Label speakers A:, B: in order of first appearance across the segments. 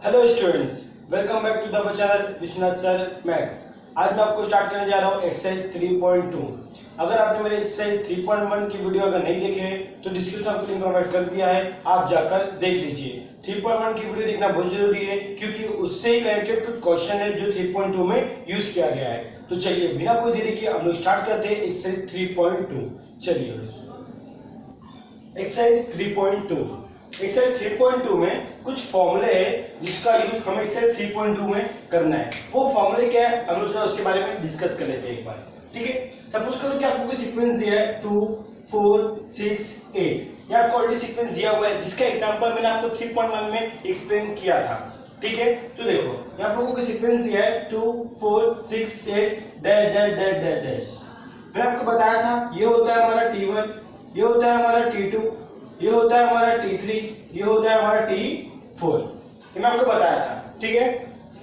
A: Hello students, welcome back to the channel Vishwanath sir maths. आज मैं आपको स्टार्ट करने जा रहा हूँ एक्सरसाइज 3.2। अगर आपने मेरे एक्सरसाइज 3.1 की वीडियो अगर नहीं देखे हैं तो डिस्क्रिप्शन में लिंक प्रोवाइड कर दिया है, आप जाकर देख लीजिए। 3.1 की वीडियो देखना बहुत जरूरी है क्योंकि उससे ही कनेक्टेड कुछ क्वेश्चन है जो 3.2 में यूज किया गया है। तो चलिए बिना कोई देरी के हम लोग स्टार्ट करते हैं एक्सरसाइज 3.2। चलिए एक्सरसाइज 3.2। एक्सरसाइज 3.2 में कुछ फॉर्मूले हैं जिसका यूज हमें एक्सरसाइज 3.2 में करना है। वो फॉर्मूले क्या है हम लोग उसके बारे में डिस्कस कर लेते हैं एक बार, ठीक है। सपोज करो कि आपको कोई सीक्वेंस दिया है 2 4 6 8। ये आपको ऑलरेडी सीक्वेंस दिया हुआ है जिसका एग्जांपल मैंने आपको 3.1 में एक्सप्लेन किया था, ठीक है। तो देखो यहाँ पर कोई सीक्वेंस दिया है 2 4 6 8 dash dash dash dash dash. मैंने आपको बताया था ये होता है हमारा T1, ये होता है हमारा T2, ये होता है हमारा T3, ये होता है हमारा T4। ये मैं आपको बताया था, ठीक है।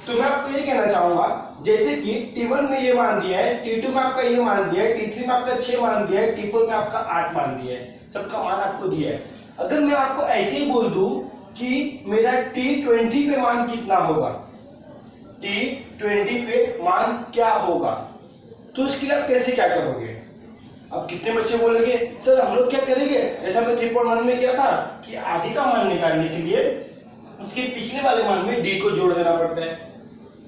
A: तो मैं आपको ये कहना चाहूंगा जैसे कि T1 में ये मान दिया है, T2 में आपका ये मान दिया है, T3 में आपका 6 मान दिया है, T4 में आपका 8 मान दिया है, सबका मान आपको दिया है। अगर मैं आपको ऐसे ही बोल दूं कि मेरा T20 पे मान कितना होगा, T20 पे मान क्या होगा, तो उसके लिए आप कैसे क्या करोगे? अब कितने बच्चे बोलेंगे सर हम लोग क्या करेंगे, ऐसा मैं 3.1 में क्या था कि आगे का मान निकालने के लिए उसके पिछले वाले मान में डी को जोड़ देना पड़ता है।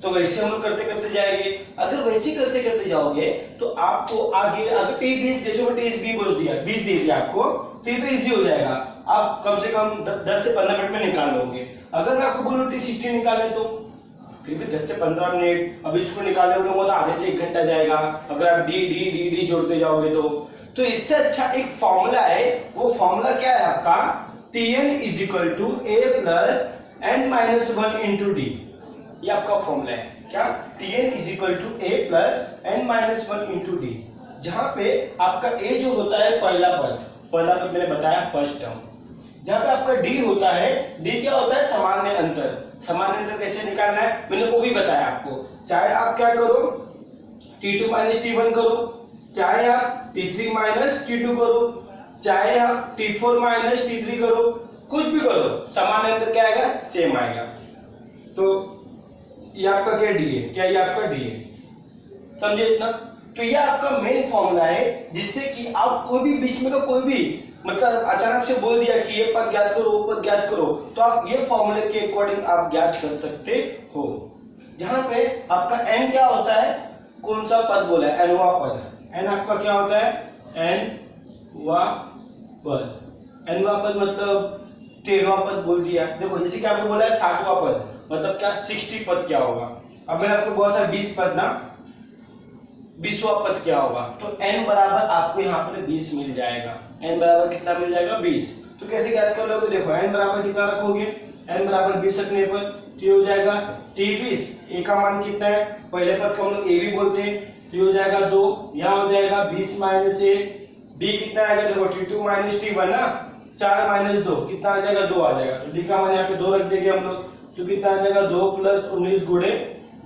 A: तो वैसे हम लोग करते करते जाएंगे। अगर वैसे करते करते जाओगे तो आपको आगे अगर T20 जैसे मैं T20 बोल दिया 20 दे दिया आपको तो ये तो इजी हो जाएगा, आप कम से कम 10 से 15 मिनट में निकाल लोगे। अगर मैं आपको बोलूं T60 निकालने तो फिर भी 10 से 15 मिनट, अब इसको निकालने में तो आधे से 1 घंटा जाएगा अगर आप डी डी डी डी जोड़ते जाओगे तो इससे अच्छा एक फॉर्मूला है। वो फॉर्मूला क्या है आपका Tn is equal to a plus n minus 1 into d. ये आपका फॉर्मूला है क्या, Tn is equal to a plus n minus 1 into d, जहां पे आपका a जो होता है पहला पद मैंने बताया फर्स्ट टर्म, जहां पे आपका डी होता है, डी क्या होता है सामान्य अंतर। सामान्य अंतर कैसे निकालना है मैंने वो भी बताया आपको। चाहे आप क्या करो T2 माइनस T1 करो, चाहे आप T3 माइनस T2 करो, चाहे आप T4 माइनस T3 करो, कुछ भी करो सामान्य अंतर क्या आएगा, सेम आएगा। तो ये आपका क्या डी है, क्या ये आपका डी है, समझे इतना। तो ये आपका मेन फॉर्मूला है जिससे कि आप कोई भी बीच में का कोई भी मतलब अचानक से बोल दिया कि ये पद ज्ञात करो वो पद ज्ञात करो, तो आप ये फॉर्मूले के अकॉर्डिंग आप ज्ञात कर सकते हो। जहां पे आपका n क्या होता है, कौन सा पद बोला है, nवा पद। n आपका क्या होता है, nवा पद। nवा पद मतलब 13वां पद बोल दिया। देखो जैसे कि आपको बोला है 7वां पद मतलब क्या 60 पद क्या होगा। अब मैंने आपको बोला था 20 पद ना, 20वां पद क्या होगा, तो n बराबर आपको यहाँ पर 20 मिल जाएगा। n बराबर कितना मिल जाएगा, 20। तो कैसे ज्ञात कर लोगे, देखो n बराबर कितना रखोगे, n बराबर 20 रखने पर तो हो जाएगा T20, a का मान कितना है, पहले पद को हम लोग a भी बोलते हैं, तो हो जाएगा 2, यहाँ हो जाएगा 20 माइनस 1, b कितना आएगा, देखो T2 माइनस T1 ना, 4 माइनस 2 कितना आ जाएगा, 2 आ जाएगा। तो d का मान यहाँ पे 2 रख देंगे हम लोग, तो कितना आ जाएगा 2 प्लस 19 गुणे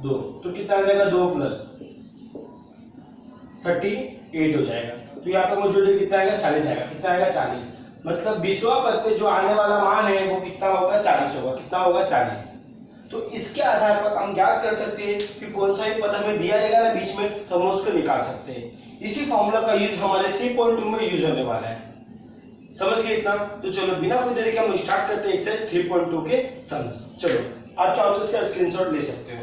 A: 2, तो कितना आ जाएगा 2 प्लस 38 हो जाएगा। तो यहाँ पे मौजूद कितना आएगा, 40 आएगा। कितना आएगा, 40। मतलब 20वां पद पे जो आने वाला मान है वो कितना होगा, 40 होगा। कितना होगा, 40। तो इसके आधार पर हम ज्ञात कर सकते हैं कि कौन सा भी पद हमें दिया जाएगा ना बीच में, तो हम उसको निकाल सकते हैं। इसी फॉर्मूला का यूज हमारे 3.2 में यूज होने वाला है, समझ गए इतना। तो चलो बिना कोई देरी के हम स्टार्ट करते हैं एक्सरसाइज 3.2 के सम। चलो आप चाहो तो इसका स्क्रीनशॉट ले सकते हो।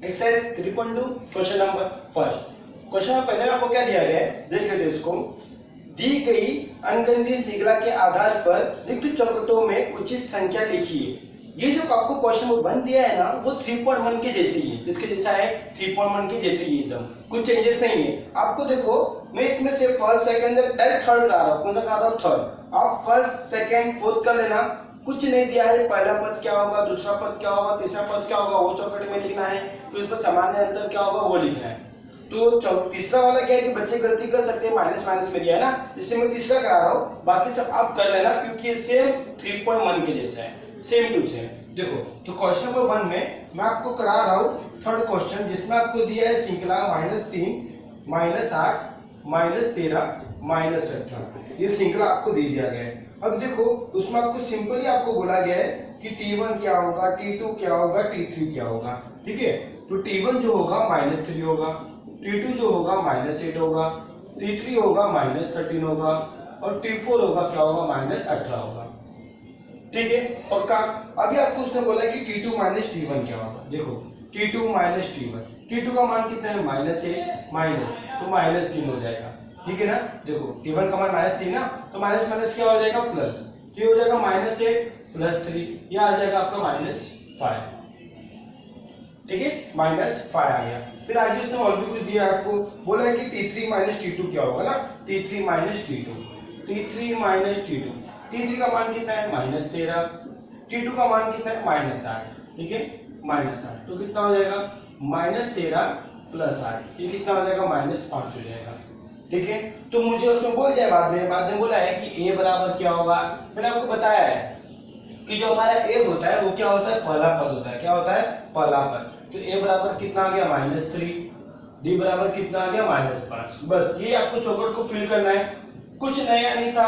A: Exercise 3.2 question number first. Question में पहले आपको क्या दिया गया है, देख लेते हैं इसको। दी गई अनगिनत श्रृंखला के आधार पर रिक्त चौखटों में उचित संख्या लिखिए। ये जो आपको क्वेश्चन नंबर 1 दिया है ना वो 3.1 के जैसे ही है, इसके जैसा है 3.1 के जैसे ही एकदम, कुछ चेंजेस नहीं है। आपको देखो मैं इसमें से फर्स्ट सेकंड डायरेक्ट थर्ड करा रहा हूँ, कौन सा करा रहा हूँ, थर्ड। आप फर्स्ट सेकंड फोर्थ कर लेना, कुछ नहीं दिया है, पहला पद क्या होगा, दूसरा पद क्या होगा, तीसरा पद क्या होगा वो चौखट में लिखना है, फिर उस पर सामान्य अंतर क्या होगा वो लिखना है। तो तीसरा वाला क्या है कि बच्चे गलती कर सकते हैं, माइनस माइनस में दिया है ना, इससे मैं तीसरा करा रहा हूँ, बाकी सब आप कर लेना क्योंकि ये सेम 3.1 के जैसा है, सेम टू सेम। देखो तो क्वेश्चन नंबर 1 में मैं आपको करा रहा हूँ थर्ड क्वेश्चन जिसमें आपको दिया है श्रृंखला -3 -8 -13 ये श्रृंखला आपको दे दिया गया है। अब देखो उसमें आपको सिंपली आपको बोला गया है कि T1 क्या होगा, T2 क्या होगा, T3 क्या होगा। ठीक है, तो T1 जो होगा -3 होगा, T2 जो होगा -8 होगा, T3 होगा -13 होगा और T4 होगा क्या होगा, -18 होगा। ठीक है, पक्का। अभी आपको उसने बोला कि T2 - T1 क्या होगा। देखो T2 - T1, T2 का मान कितना है, -8 माइनस तो -3 हो जाएगा। ठीक है ना, देखो T1 का मान -3 ना, तो माइनस माइनस क्या हो जाएगा, प्लस, तो ये हो जाएगा -8 + 3, ये आ जाएगा आपका -5। ठीक है, -5 आ गया। फिर आगे उसने और भी कुछ दिया आपको, बोला है कि T3 - T2 क्या होगा ना, T3 - T2, T3 - T2, T3 का मान कितना है, -13, T2 का मान कितना है, -8। ठीक है, -8 तो कितना हो जाएगा, -13 + 8, ये कितना हो जाएगा, -5 हो जाएगा। ठीक है, तो मुझे उसमें बोल दिया बाद में बोला है कि A बराबर क्या होगा। मैंने आपको बताया है कि जो हमारा A होता है वो क्या होता है, पहला पद होता है। क्या होता है, पहला पद। तो A बराबर कितना आ गया, -3, D बराबर कितना आ गया, -5। बस ये आपको चौकट को फिल करना है, कुछ नया नहीं था,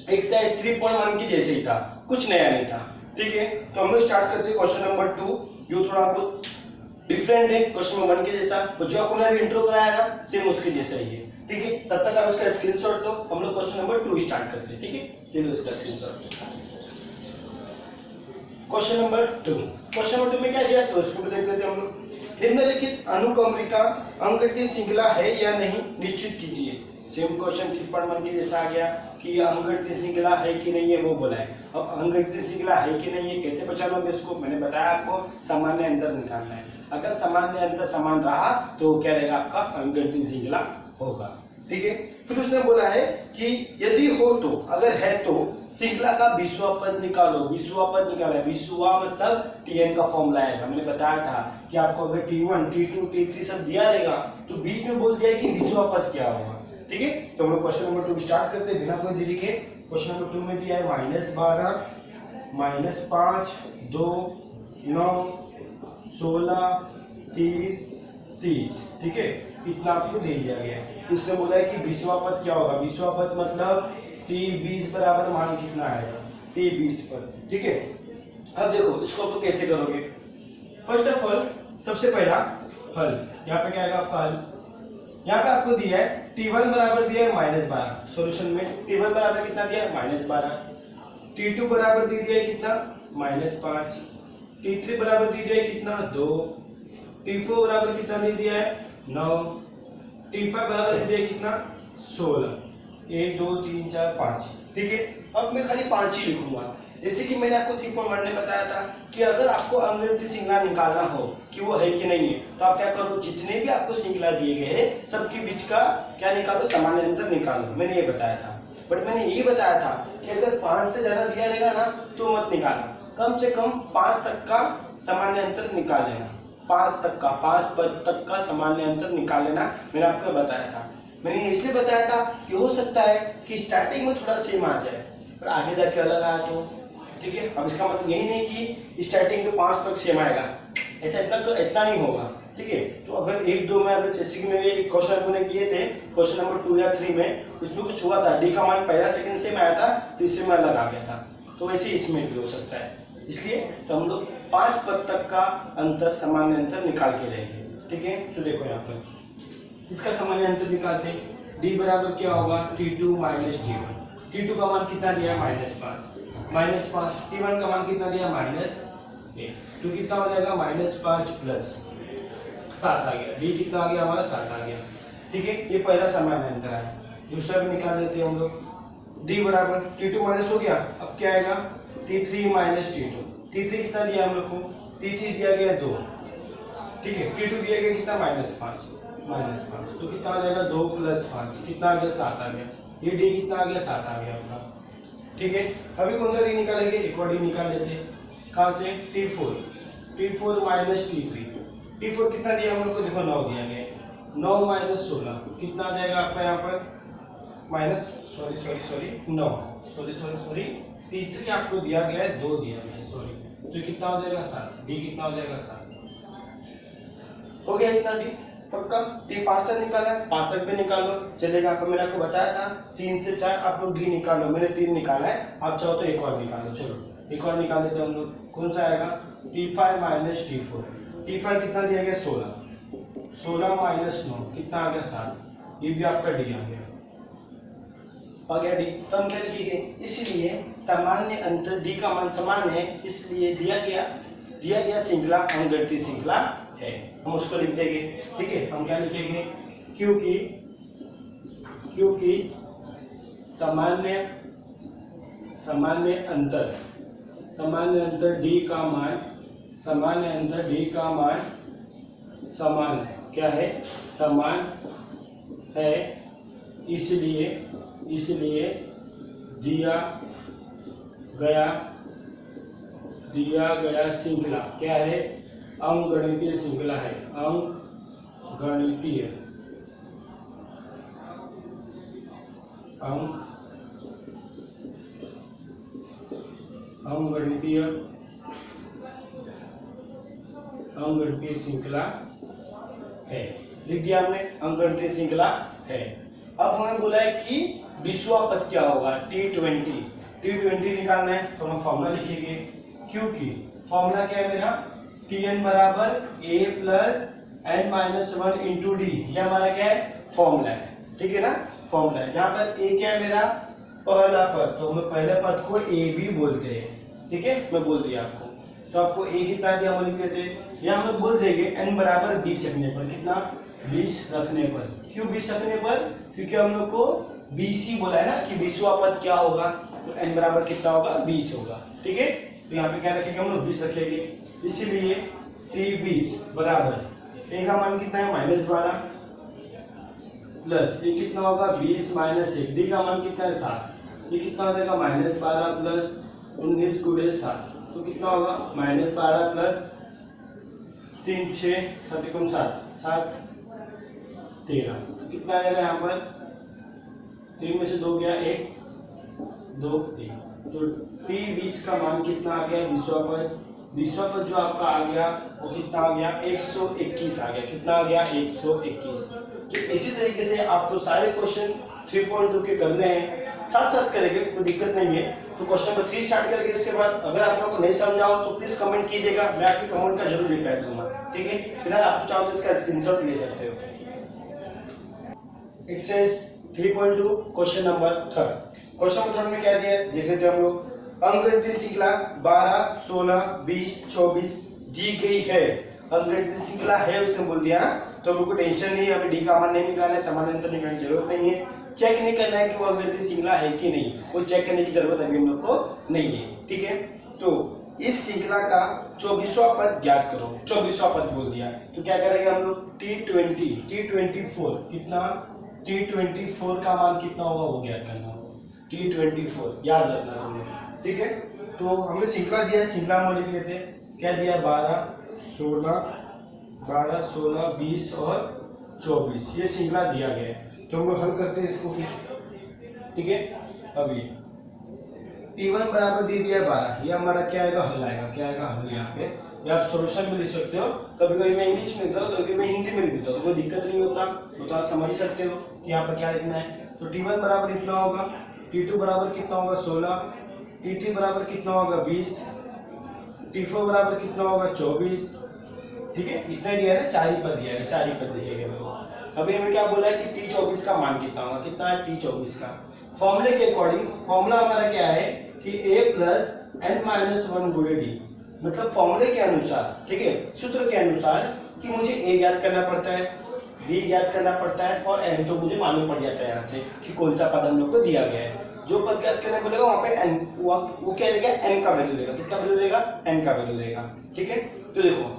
A: एक्सरसाइज 3.1 की जैसे ही था, कुछ नया नहीं था। ठीक है, तो हम लोग स्टार्ट करते हैं क्वेश्चन नंबर 2, जो थोड़ा बहुत डिफरेंट है क्वेश्चन नंबर 1 के जैसा। तो जो आपको मैंने इंट्रो कराया था सेम उसके जैसा ही है। ठीक है, तब तक आप इसका स्क्रीनशॉट लो, हम लोग क्वेश्चन नंबर 2 स्टार्ट करते हैं। ठीक है, ये लो इसका screenshot. Question number 2, question number 2 में क्या दिया है, उसको देख लेते हैं हम लोग। निम्नलिखित अनुक्रमणिका अंकगणितीय श्रृंखला है या नहीं निश्चित कीजिए। सेम क्वेश्चन 3.1 के जैसा आ गया कि अंकगणितीय श्रृंखला है कि नहीं है वो बोला है। अब अंकगणितीय श्रृंखला है कि नहीं है कैसे पहचानोगे इसको, मैंने बताया आपको सामान्य अंतर निकालना है। अगर सामान्य अंतर समान रहा तो क्या रहेगा, आपका अंकगणितीय श्रृंखला होगा। ठीक है, फिर उसने बोला है कि यदि हो तो, अगर है तो श्रृंखला का 20वां पद निकालो। 20वां पद निकाला, 20वां मतलब Tn का फॉर्मूला आएगा। मैंने बताया था कि आपको अगर T1 T2 T3 सब दिया रहेगा तो बीच में बोल दिया कि 20वां पद क्या होगा। ठीक है, तो हम लोग क्वेश्चन नंबर 2 स्टार्ट करते हैं बिना कोई देरी के। क्वेश्चन नंबर 2 में दिया है -12 -5 2 9 16 30 30। ठीक है, इतना आपको दे दिया गया है। इससे बोला है कि 20वां पद क्या होगा। 20वां पद मतलब T20 बराबर मान कितना आएगा, T20 पद। ठीक है, अब देखो इसको आप कैसे करोगे। फर्स्ट ऑफ ऑल सबसे पहला हल, यहाँ पे क्या आएगा आपका हल, यहाँ पे आपको दिया है T1 बराबर दिया है -12, सॉल्यूशन में T1 बराबर कितना दिया है, -12, T2 बराबर दे दिया है कितना, -5, T3 बराबर दे दिया है कितना, 2, T4 बराबर कितना दे दिया है, 9, T5 बराबर दे दिया है कितना, 16, 1 2 3 4 5। ठीक है, अब मैं खाली 5 ही लिखूंगा। जैसे कि मैंने आपको 3.1 में बताया था कि अगर आपको अंकगणितीय श्रृंखला निकालना हो कि वो है कि नहीं है, तो आप क्या करो, जितने भी आपको श्रृंखला दिए गए हैं सबके बीच का क्या निकालो, सामान्य अंतर निकालो। मैंने ये बताया था, बट मैंने ये बताया था कि अगर 5 से ज्यादा दिया रहेगा ना तो मत निकालना, कम से कम 5 तक का सामान्य अंतर निकाल लेना। 5 तक का, 5 पद तक का सामान्य अंतर निकाल लेना, मैंने आपको बताया था। मैंने इसलिए बताया था कि हो सकता है कि स्टार्टिंग में थोड़ा सेम आ जाए पर आगे जाके अलग आया तो। ठीक है, अब इसका मतलब यही नहीं कि स्टार्टिंग में 5 तक सेम आएगा, ऐसा इतना नहीं होगा। ठीक है, तो अगर 1 2 में, अगर जैसे कि मैंने एक क्वेश्चन अपने किए थे क्वेश्चन नंबर 2 या 3 में, उसमें कुछ हुआ था, डी का मान पहला सेकंड सेम आया था, तीसरे में अलग आ गया था, तो वैसे इसमें भी हो सकता है। इसलिए तो हम लोग 5 पद तक का अंतर, सामान्य अंतर निकाल के रहेंगे। ठीक है, तो देखो यहाँ पर इसका सामान्य अंतर निकालते हैं। डी बराबर क्या होगा, T2 - T1, T2 का मान कितना दिया है, -5, T1 का मान कितना दिया, -1, तो कितना हो जाएगा, -5 + 7 आ गया, डी कितना आ गया हमारा, 7 आ गया। ठीक है, ये पहला सामान्य अंतर है। दूसरा भी निकाल लेते हैं हम लोग। डी बराबर T2 माइनस हो गया, अब क्या आएगा, T3 - T2, T3 कितना दिया हम लोग को, T3 दिया गया 2। ठीक है, T2 दिया गया कितना, -5, तो कितना आ जाएगा, 2 + 5 कितना आ गया, 7 आ गया। ये डी कितना आ गया, 7 आ गया अपना। ठीक है, अभी कौन सा डी निकालेंगे, एक और डी निकाल लेते हैं। कहाँ से, T4 - T3, T4 कितना दिया हम लोग को, देखो 9 दिया गया, 9 - 16 कितना आ जाएगा आपका यहाँ पर, सॉरी T3 आपको दिया गया है 2 दिया गया है, सॉरी, तो कितना हो जाएगा, 7, डी कितना हो जाएगा, 7 हो गया। इतना डी पक्का? टी 5 तक निकाला है, 5 तक भी निकालो चलेगा। आपको मैंने आपको बताया था 3 से 4 आप लोग डी निकालो, मैंने 3 निकाला है, आप चाहो तो एक और निकालो। चलो एक और निकाल लेते हैं हम लोग। कौन सा आएगा? T5 minus T4। T5 कितना दिया गया? 16, 16 माइनस 9 कितना आ गया? 7। ये भी आपका डी आ गया, आ गया डी। तो हम क्या लिखेंगे? इसलिए सामान्य अंतर डी का मान समान है, इसलिए दिया गया श्रृंखला अंकगणितीय श्रृंखला है। हम उसको लिख देंगे, ठीक है। हम क्या लिखेंगे? क्योंकि सामान्य अंतर डी का मान समान है। क्या है? समान है, इसलिए दिया गया श्रृंखला क्या है? अंकगणितीय श्रृंखला है। अंकगणितीय श्रृंखला है। लिख दिया हमने, अंकगणितीय श्रृंखला है। अब हमें बोला है कि विश्वा पद क्या होगा? T20 निकालना है, तो हम फॉर्मूला लिखेंगे। क्योंकि फॉर्मूला क्या है मेरा? Tn बराबर a plus n minus 1 into d. ये हमारा क्या है? फॉर्मूला है, ठीक है ना? फॉर्मूला है। जहाँ पर a क्या है मेरा? पहला पद, तो हम पहले पद को a भी बोलते हैं, ठीक है। मैं बोल दिया आपको, तो आपको a कितना दिया हम लिख लेते हैं। यहाँ हम बोल देंगे n बराबर 20 रखने पर। कितना? 20 रखने पर। क्यों 20 रखने पर? क्योंकि हम लोग को 20 ही बोला है ना कि विश्वा पद क्या होगा, तो n बराबर कितना होगा? 20 होगा, ठीक है। तो यहाँ पे क्या रखेंगे हम लोग? 20 रखेंगे। इसीलिए T20 बराबर a का मान कितना है? -12 प्लस ये कितना होगा? 20 माइनस 1। डी का मान कितना है? 7। ये कितना हो जाएगा? -12 प्लस 19 गुणे 7, तो कितना होगा? -12 प्लस 3 6 7 7 13। तो कितना आएगा यहाँ पर? 3 में से 2 गया, 1 2 3। तो T20 का मान कितना आ गया? विश्वा पद जो आपका आ गया वो कितना आ गया? 121 आ गया। कितना आ गया? 121। तो इसी तरीके से आपको सारे क्वेश्चन 3.2 के करने हैं, साथ करेंगे, कोई दिक्कत नहीं है। तो क्वेश्चन नंबर 3 स्टार्ट करके इसके बाद अगर आप लोगों को नहीं समझा हो तो प्लीज कमेंट कीजिएगा, मैं आपके कमेंट का जरूर रिप्लाई दूंगा, ठीक है। फिलहाल आप चाहो तो इसका स्क्रीनशॉट ले सकते हो। Exercise 3.2 question number 3। Question number 3 में क्या दिया है देख लेते हैं हम लोग। अंकगणितीय श्रृंखला 12 16 20 24 दी गई है। अंकगणितीय श्रृंखला है उसने बोल दिया, तो हमको टेंशन नहीं है, हमें डी का मान नहीं निकालना है, समान अंतर निकालने की जरूरत नहीं है, चेक नहीं करना है कि वो अंकगणितीय श्रृंखला है कि नहीं, वो चेक करने की जरूरत अभी हम लोग को नहीं है, ठीक है। तो इस श्रृंखला का 24वां पद ज्ञात करो। 24वां पद बोल दिया, तो क्या करेंगे हम लोग? T24 कितना? T24 का मान कितना होगा वो ज्ञात करना होगा। T24 याद रखना हमने, ठीक है। तो हमें श्रृंखला दिया है, श्रृंखला में लिख लेते हैं। क्या दिया? 12 16 20 और 24 ये श्रृंखला दिया गया है। तो हम हल करते हैं इसको फिर, ठीक है। अभी T1 बराबर दे दिया 12, ये हमारा क्या आएगा? हल आएगा। क्या आएगा? हल। यहाँ पे या आप सॉल्यूशन भी लिख सकते हो, कभी कभी मैं इंग्लिश में लिखता हूँ, कभी मैं हिंदी में लिख देता हूँ, तो कोई दिक्कत नहीं होता, तो आप समझ सकते हो कि यहाँ पर क्या लिखना है। तो T1 बराबर इतना होगा, T2 बराबर कितना होगा? 16, T3 बराबर कितना होगा? 20, T4 बराबर कितना होगा? 24, ठीक है। इतना दिया है ना, 4 ही पद दिया है, 4 ही पद लिखेंगे। अभी हमें क्या बोला है कि T24 का मान कितना होगा? कितना है T24 का? फॉर्मूले के अकॉर्डिंग फॉर्मूला हमारा क्या है कि a प्लस n माइनस 1 गुणे डी, मतलब फॉर्मूले के अनुसार, ठीक है, सूत्र के अनुसार कि मुझे a ज्ञात करना पड़ता है, b ज्ञात करना पड़ता है और n तो मुझे मालूम पड़ जाता है यहाँ से कि कौन सा पद हम लोग को दिया गया है। जो पद ज्ञात करने बोलेगा वहाँ पे n वो क्या देगा? n का वैल्यू देगा। किसका वैल्यू देगा? n का वैल्यू देगा, ठीक है। तो देखो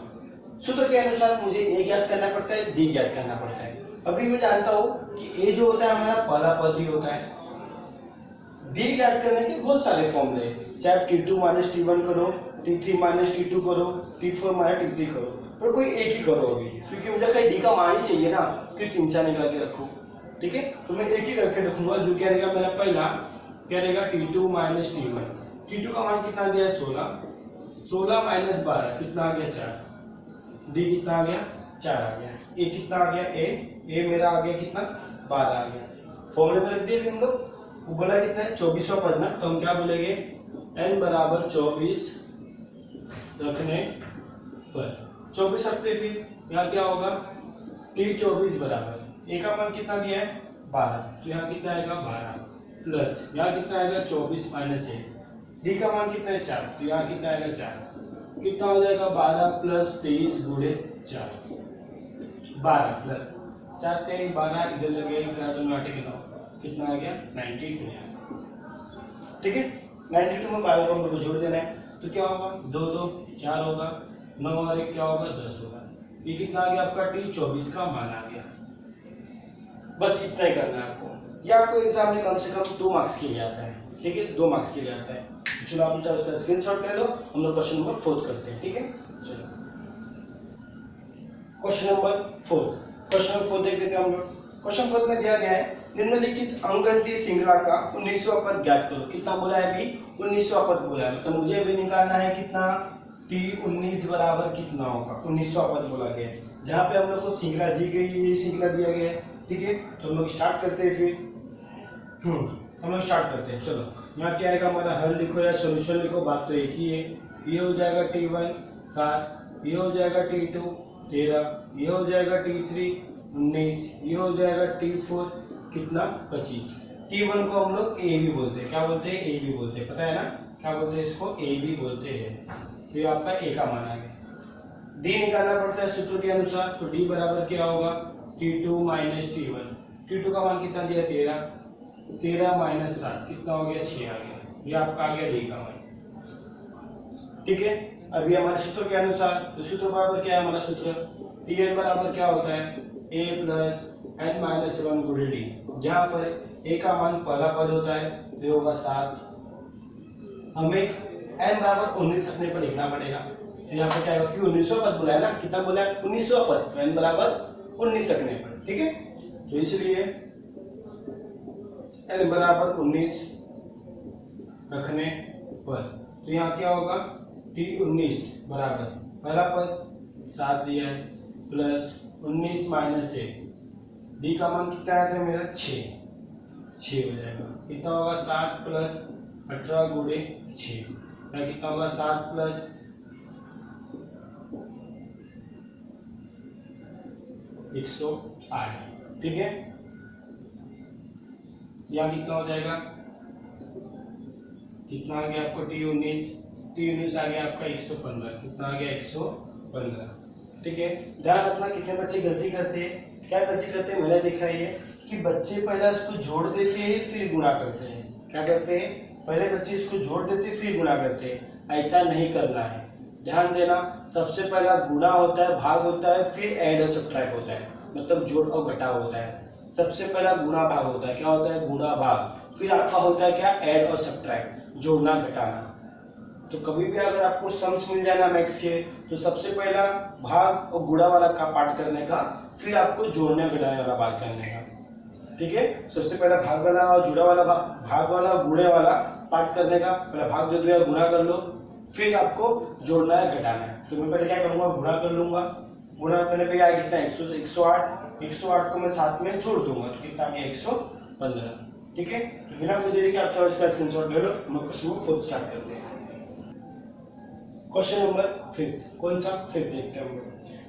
A: सूत्र के अनुसार मुझे a ज्ञात करना पड़ता है, b ज्ञात करना पड़ता है। अभी मैं जानता हूँ कि a जो होता है हमारा पहला पद ही होता है, b ज्ञात करने के बहुत सारे फॉर्मूले, चाहे T2 माइनस T1 करो, T3 माइनस T2 करो, T4 माइनस T3 करो, पर कोई एक ही करो अभी, क्योंकि मुझे कहीं d का मान ही चाहिए ना, क्यों 3-4 निकाल के रखो, ठीक है। तो मैं एक ही करके रखूंगा। जो क्या रहेगा मेरा पहला, क्या रहेगा? T2 minus T1। T2 का मान कितना दिया है? 16 माइनस 12 कितना आ गया? 4। डी कितना आ गया? 4 आ गया। ये कितना आ गया ए मेरा आ गया कितना 12 आ गया। फॉर्मूले में रख दिए हम लोग, वो बोला कितना है 24वां पद ना, तो हम क्या बोलेंगे n बराबर 24 रखने पर 24 रखते, फिर यहाँ क्या होगा t24 बराबर ए का मान कितना दिया है 12, तो यहाँ कितना आएगा 12 प्लस यहाँ कितना आएगा 24 माइनस 1, डी का मान कितना है 4, तो यहाँ कितना आएगा 4, कितना हो जाएगा 12 प्लस 23 गुणे 4, 12 प्लस 4 3 12 इधर लगे 4 2 9 कितना आ गया 92। ठीक है 92 में 12 को हम लोग को जोड़ देना है, तो क्या होगा 2 2 4 होगा, 9 और 1 क्या होगा 10 होगा। ये कितना आ गया आपका t24 का मान आ गया। बस इतना ही करना है आपको, ये आपको एग्जाम में कम से कम 2 मार्क्स के लिए आता है। ठीक है 2 मार्क्स के लिए आता है। चलो आप उसका स्क्रीनशॉट ले लो, हम लोग क्वेश्चन नंबर 4 करते हैं। ठीक है चलो क्वेश्चन नंबर 4 देख लेते हैं हम लोग। क्वेश्चन 4 में दिया गया है निम्नलिखित अंकगणितीय श्रृंखला का 19वां पद ज्ञात करो। कितना बोला है अभी 19वां पद बोला है, तो मुझे अभी निकालना है कितना t19 बराबर कितना होगा 19वां पद बोला गया है। जहाँ पे हम लोग को श्रृंखला दी गई है, ये श्रृंखला दिया गया है। ठीक है तो हम लोग स्टार्ट करते हैं, फिर हम लोग स्टार्ट करते हैं। चलो यहाँ क्या आएगा हमारा, हल लिखो या सॉल्यूशन लिखो, बात तो एक ही है। ये हो जाएगा t1 7, ये हो जाएगा t2 13, ये हो जाएगा t3 19, ये हो जाएगा t4 कितना 25। t1 को हम लोग a भी बोलते हैं, क्या बोलते हैं a भी बोलते हैं, पता है ना क्या बोलते हैं इसको a भी बोलते हैं। तो ये आपका a का मान आ गया। d निकालना पड़ता है सूत्र के अनुसार, तो d बराबर क्या होगा t2 माइनस t1। t2 का मान कितना दिया 13, 13 माइनस 7 कितना हो गया 6 आ गया, ये आपका आ गया d का मान। ठीक है अभी हमारे सूत्र के अनुसार, तो सूत्र बराबर क्या है हमारा सूत्र, tn बराबर क्या होता है a प्लस n माइनस 1 गुणे डी, जहाँ पर a का मान पहला पद होता है तो ये होगा 7, हमें n बराबर 19 रखने पर लिखना पड़ेगा। तो यहाँ पर क्या होगा कि 19वां पद बोला है ना, कितना बोला है 19वां पद, तो n बराबर 19 रखने पर। ठीक है तो इसलिए n बराबर 19 रखने पर, तो यहाँ क्या होगा t19 बराबर पहला पद 7 दिया है प्लस 19 माइनस 1, डी का मान कितना आया था मेरा 6 हो जाएगा, कितना होगा 7 प्लस 18 गुणे 6, कितना होगा 7 प्लस 108। ठीक है यहाँ कितना हो जाएगा, कितना आ गया आपको t19 आ गया आपका 115, कितना आ गया 115। ठीक है ध्यान रखना कितने बच्चे गलती करते हैं, क्या गलती करते हैं मैंने देखा है कि बच्चे पहले इसको जोड़ देते हैं फिर गुणा करते हैं। क्या करते हैं पहले बच्चे इसको जोड़ देते फिर गुणा करते हैं, ऐसा नहीं करना है। ध्यान देना सबसे पहला गुणा होता है, भाग होता है, फिर ऐड और सब्ट्रैक्ट होता है, मतलब जोड़ और घटाव होता है। सबसे पहला गुणा भाग होता है, क्या होता है गुणा भाग, फिर आपका होता है क्या ऐड और सब्ट्रैक्ट, जोड़ना घटाना। तो कभी भी अगर आपको सम्स मिल जाए ना मैथ्स के, तो सबसे पहला भाग और गुणा वाला का पार्ट करने का, फिर आपको जोड़ने घटाने वाला पार्ट करने का। ठीक है सबसे पहला भाग वाला और जुड़ा वाला भाग वाला और गुणे वाला पार्ट करने का, पहला भाग दे दो गुणा कर लो, फिर आपको जोड़ना है घटाना है। तो मैं पहले क्या करूंगा गुणा कर लूंगा, गुणा करने पे क्या कितना 108 को मैं साथ में जोड़ दूंगा, तो कितना आ गया 115। ठीक है तो बिना कोई देरी के आप चॉइस का स्क्रीनशॉट ले लो, हम क्वेश्चन नंबर 4 स्टार्ट करते हैं। क्वेश्चन नंबर 5, कौन सा 5 देखते हैं हम लोग।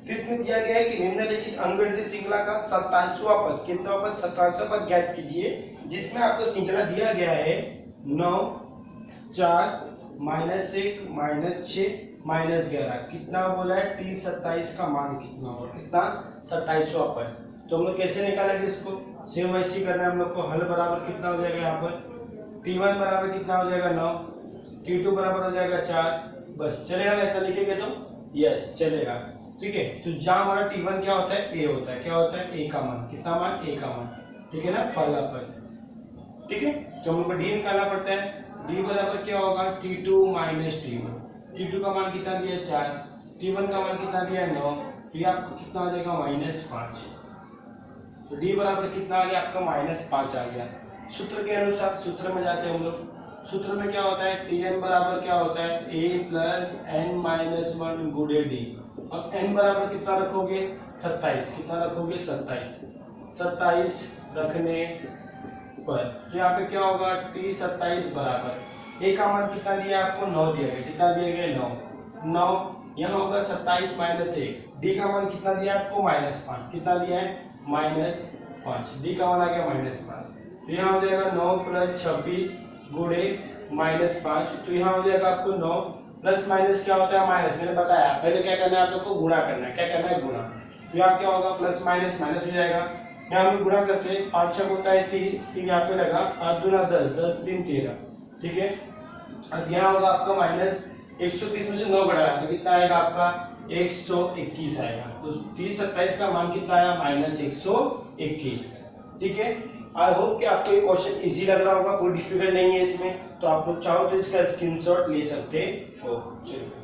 A: 5 में दिया गया है कि निम्नलिखित अंकगणितीय श्रृंखला का 27वां पद, कितना पद 27वां पद ज्ञात कीजिए, जिसमें आपको श्रृंखला दिया गया है 9 4 माइनस 1 माइनस 6 माइनस 11, कितना बोला है t27 का मान कितना होगा, कितना 27वां पद। तो हम लोग कैसे निकालेंगे इसको, सेम वैसे ही करना है हम लोग को। हल बराबर कितना हो जाएगा यहाँ पर, t1 बराबर कितना हो जाएगा 9, t2 बराबर हो जाएगा 4, बस चलेगा ना इतना लिखेंगे तो यस चलेगा। ठीक है तो जहाँ हमारा t1 क्या होता है a होता है, क्या होता है a का मान, कितना मान a का मान। ठीक है ना पहला पद। ठीक है तो हम लोग को d निकालना पड़ता है, d बराबर क्या होगा t2 माइनस t1, t2 का मान कितना दिया 4, t1 का मान कितना दिया 9, तो ये आपको कितना आ जाएगा -5। तो d बराबर कितना आ गया आपका -5 आ गया। सूत्र के अनुसार सूत्र में जाते हैं हम लोग, सूत्र में क्या होता है tn बराबर क्या होता है a प्लस n माइनस 1 गुणे d, अब n बराबर कितना रखोगे 27, कितना रखोगे 27, 27 रखने पर तो यहाँ पे क्या होगा t 27 बराबर a का मान कितना दिया आपको 9 दिया गया, कितना दिया गया 9, 9 यहाँ होगा 27 माइनस 1, d का मान कितना दिया आपको -5, कितना दिया है -5, d का मान आ गया -5, तो यहाँ हो जाएगा 9 + 26 गुणे -5, तो यहाँ हो जाएगा आपको 9 प्लस माइनस क्या होता है माइनस, मैंने बताया पहले क्या करना है आप लोग को गुणा करना है, क्या करना है गुणा, तो यहाँ क्या होगा प्लस माइनस माइनस हो जाएगा, यहाँ हम गुणा करते हैं 5 6 होता है 30, फिर यहाँ पे लगा 5 दूना 10, 10 3 13, ठीक है। अब यहाँ होगा आपका माइनस 130 में से 9 घटाना तो कितना आएगा आपका 121 आएगा, तो 30 27 का मान कितना आया -121, ठीक है। आई होप कि आपको ये क्वेश्चन इजी लग रहा होगा, कोई डिफिकल्ट नहीं है इसमें, तो आप लोग चाहो तो इसका स्क्रीनशॉट ले सकते हो। चलिए।